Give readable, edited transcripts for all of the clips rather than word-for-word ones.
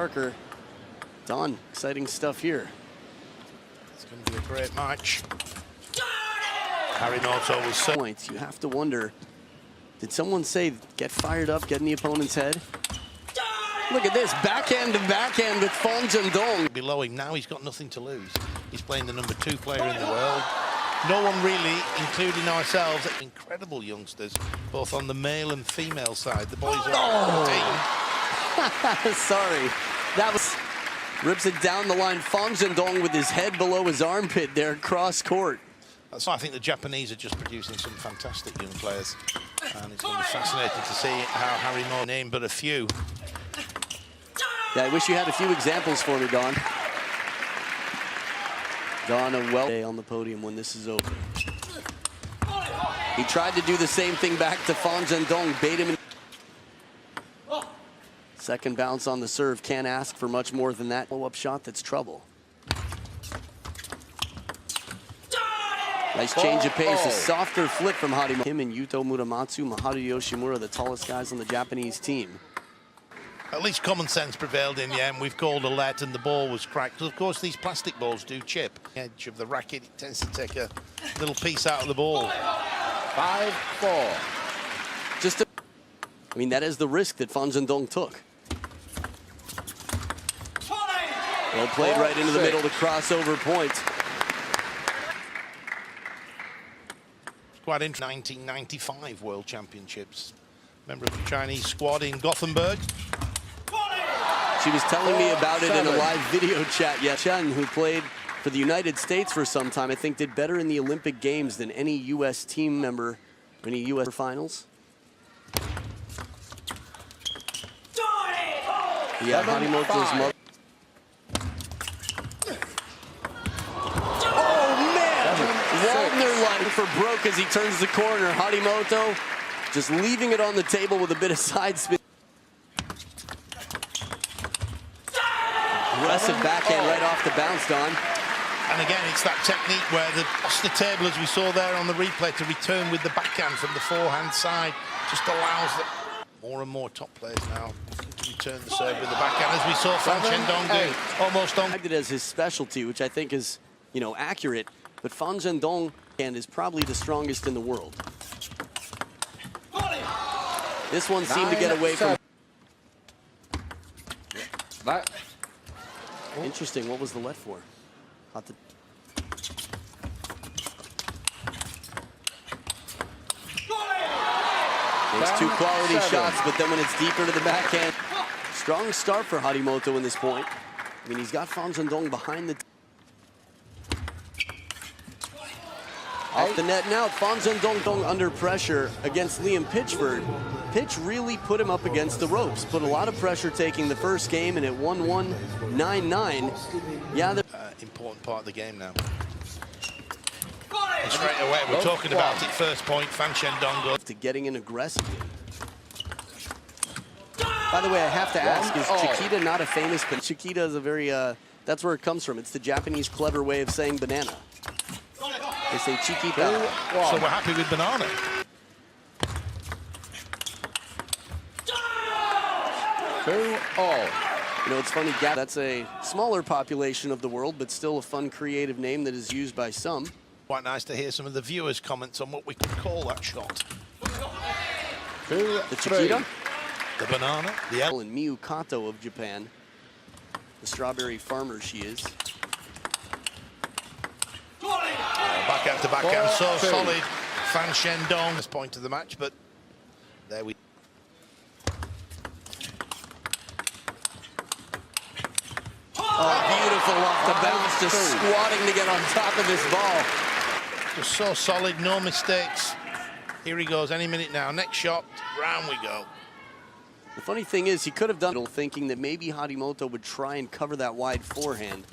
marker. Don, exciting stuff here. It's going to be a great match. Harimoto was so points. You have to wonder, did someone say get fired up, get in the opponent's head? Look at this, backhand to backhand with Zhendong. Below him now, he's got nothing to lose. He's playing the #2 player in the world. No one really, including ourselves, incredible youngsters, both on the male and female side. The boys are 14. Sorry, that was rips it down the line. Zhendong with his head below his armpit there, cross court. So I think the Japanese are just producing some fantastic young players, and it's going to be fascinating to see how Harimoto named but a few. Yeah, I wish you had a few examples for me, Don. Don, a well day on the podium when this is over. He tried to do the same thing back to Zhendong, bait him in. Second bounce on the serve, can't ask for much more than that. Follow-up shot, that's trouble. Nice change of pace, a softer flip from Harimoto. Him and Yuto Muramatsu, Maharu Yoshimura, the tallest guys on the Japanese team. At least common sense prevailed in the end. We've called a let and the ball was cracked. Of course, these plastic balls do chip. The edge of the racket, it tends to take a little piece out of the ball. 5-4. Just, I mean, that is the risk that Zhendong took. Well played right into the middle to crossover point. Quite in 1995 World Championships. Member of the Chinese squad in Gothenburg. She was telling me about it in a live video chat. CHN, who played for the United States for some time, I think did better in the Olympic Games than any U.S. team member in any U.S. finals. Yeah, Harimoto's mother. Oh, man! Waldner line for broke as he turns the corner. Harimoto just leaving it on the table with a bit of side spin. Aggressive backhand right off the bounce, Don. And again, it's that technique where across the table, as we saw there on the replay, to return with the backhand from the forehand side just allows more and more top players now to return the serve with the backhand, as we saw Zhendong do almost on. It as his specialty, which I think is, you know, accurate, but Zhendong is probably the strongest in the world. This one seemed to get away from. Interesting. What was the let for? There's two quality shots, but then when it's deeper to the backhand, strong start for Harimoto in this point. I mean, he's got Zhendong behind the. Off the net now, Zhendong under pressure against Liam Pitchford. Pitch really put him up against the ropes. Put a lot of pressure taking the first game, and it 1-1, 9-9. Yeah, important part of the game now. And straight away, we're talking about it. First point, Zhendong goes to getting in aggressively. By the way, I have to ask: is Chiquita not a famous? But Chiquita is a very. That's where it comes from. It's the Japanese clever way of saying banana. They say Chiquita. So we're happy with banana. You know, it's funny, that's a smaller population of the world, but still a fun, creative name that is used by some. Quite nice to hear some of the viewers' comments on what we could call that shot. The Chiquita? The banana. The L. And Miyu Kato of Japan. The strawberry farmer she is. Backhand to backhand, so solid. Zhendong, this point of the match, but there we. Oh, beautiful off the bounce, just squatting to get on top of this ball. Just so solid, no mistakes. Here he goes, any minute now. Next shot, round we go. The funny thing is, he could have done it thinking that maybe Harimoto would try and cover that wide forehand.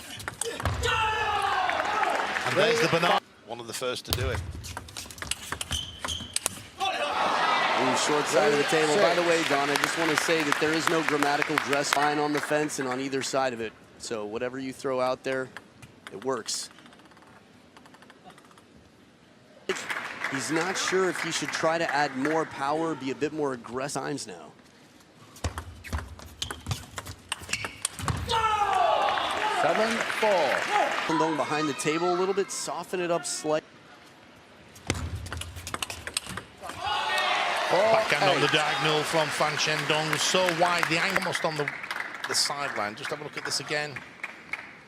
And there's the banana. One of the first to do it. Ooh, short side of the table. By the way, Don, I just want to say that there is no grammatical dress line on the fence and on either side of it. So whatever you throw out there, it works. He's not sure if he should try to add more power, be a bit more aggressive times now. 7-4. Zhendong behind the table a little bit, soften it up slightly. Backhand on the diagonal from Fan Zhendong. So wide, the angle almost on the sideline. Just have a look at this again.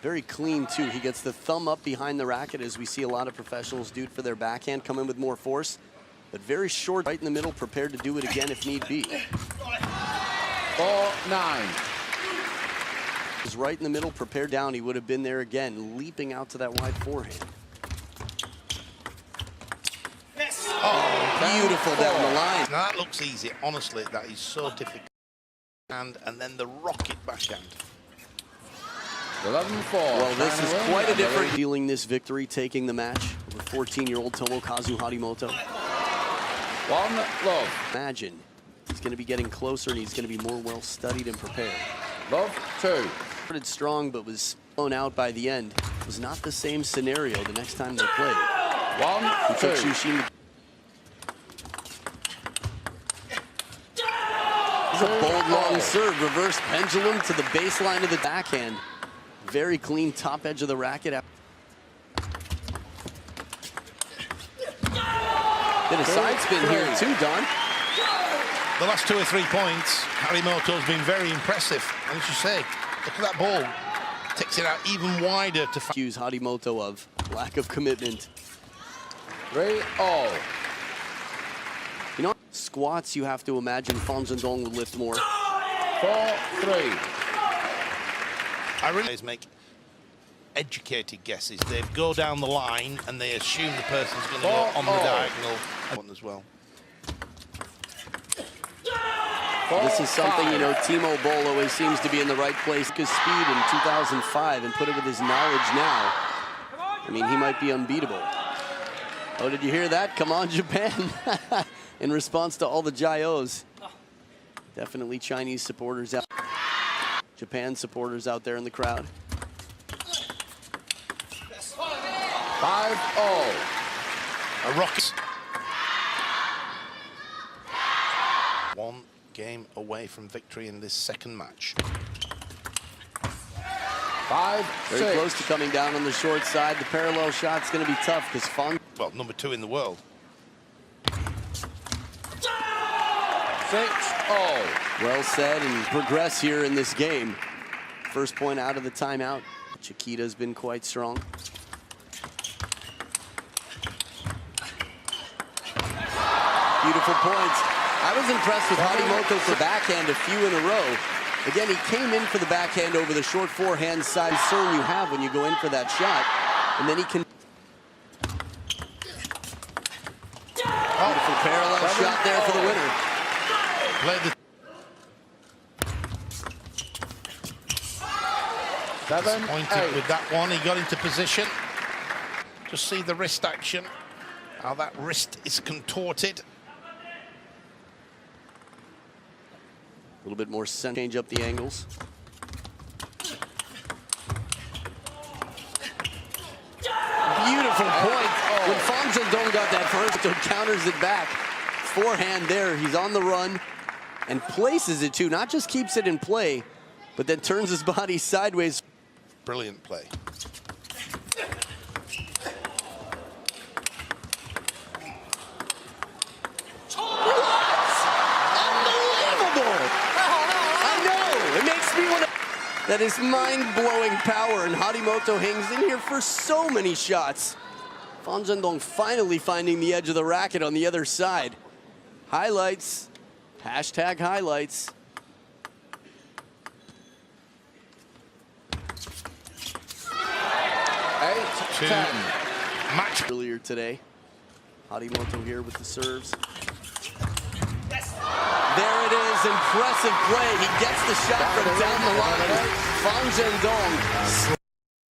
Very clean, too. He gets the thumb up behind the racket, as we see a lot of professionals do for their backhand, come in with more force. But very short, right in the middle, prepared to do it again if need be. 4-9. Was right in the middle, prepared down. He would have been there again, leaping out to that wide forehand. Oh, beautiful down the line. Now that looks easy. Honestly, that is so difficult. And then the rocket backhand. 11-4. Well, this is quite a different feeling, this victory, taking the match over 14-year-old Tomokazu Harimoto. 1-love. Imagine he's going to be getting closer and he's going to be more well-studied and prepared. Love 2. Started strong but was blown out by the end. It was not the same scenario the next time they played. 1-2. This is a bold long serve, reverse pendulum to the baseline of the backhand. Very clean top edge of the racket. Did a side spin here too, Don. The last 2 or 3 points, Harimoto's been very impressive. And as you say, look at that ball. Takes it out even wider to accuse Harimoto of lack of commitment. 3-all. You know, squats, you have to imagine Fan Zhendong would lift more. 4-3. I really make educated guesses. They go down the line and they assume the person's going to go on the diagonal one as well. This is something, you know, Timo Boll always seems to be in the right place. His speed in 2005 and put it with his knowledge now. I mean, he might be unbeatable. Oh, did you hear that? Come on, Japan. In response to all the Jaios. Definitely Chinese supporters out. Japan supporters out there in the crowd. 5-all. A rocket. 1 game away from victory in this second match. 5-6. Very close to coming down on the short side. The parallel shot's going to be tough because Fan... Well, number 2 in the world. 6-all. Well said, and progress here in this game. First point out of the timeout. Chiquita's been quite strong. Beautiful points. I was impressed with Harimoto for backhand, a few in a row. Again, he came in for the backhand over the short forehand side concern you have when you go in for that shot. And then he can... Beautiful parallel shot there for the winner. Played the 7-8. with that one. He got into position. Just see the wrist action. How that wrist is contorted. A little bit more center, change up the angles. Beautiful point. When Fan Zhendong got that first, so counters it back. Forehand there, he's on the run and places it too. Not just keeps it in play, but then turns his body sideways. Brilliant play. That is mind-blowing power, and Harimoto hangs in here for so many shots. Fan Zhendong finally finding the edge of the racket on the other side. Highlights. Hashtag highlights. Eight, 10. Match Earlier today. Harimoto here with the serves. There it is, impressive play. He gets the shot from down the line. Fan Zhendong